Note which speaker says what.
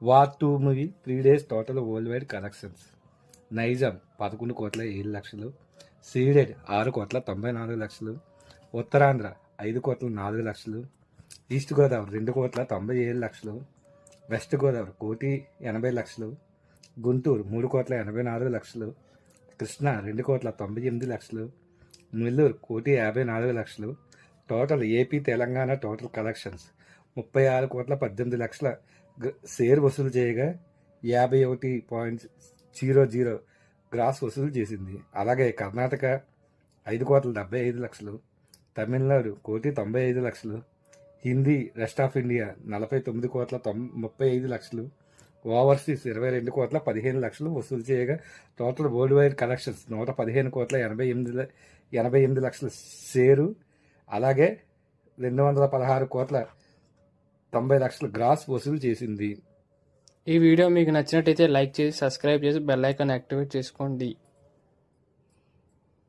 Speaker 1: War 2 movie 3 days total world wide collections. Nizam 11,07,00,000, Ceded 6,94,00,000, Uttarandhra 5,04,00,000, east Godavari 2,97,00,000, west Godavari 1,80,00,000, Guntur 3,84,00,000, Krishna 2,98,00,000, Nellore 1,54,00,000. Total AP Telangana total collections 36,18,00,000 share వసూలు చేయగా 51.00 gross వసూలు చేసింది. అలాగే Karnataka 5,75,00,000, Tamil Nadu 1,95,00,000, Hindi rest of India 49,35,00,000, overseas 22,15,00,000 వసూలు చేయగా total world wide collections 115,88,00,000 share. అలాగే 216,90,00,000 గ్రాస్ వసూలు చేసింది.
Speaker 2: ఈ వీడియో మీకు నచ్చినట్టయితే లైక్ చేసి సబ్స్క్రైబ్ చేసి బెల్ ఐకాన్ యాక్టివేట్ చేసుకోండి.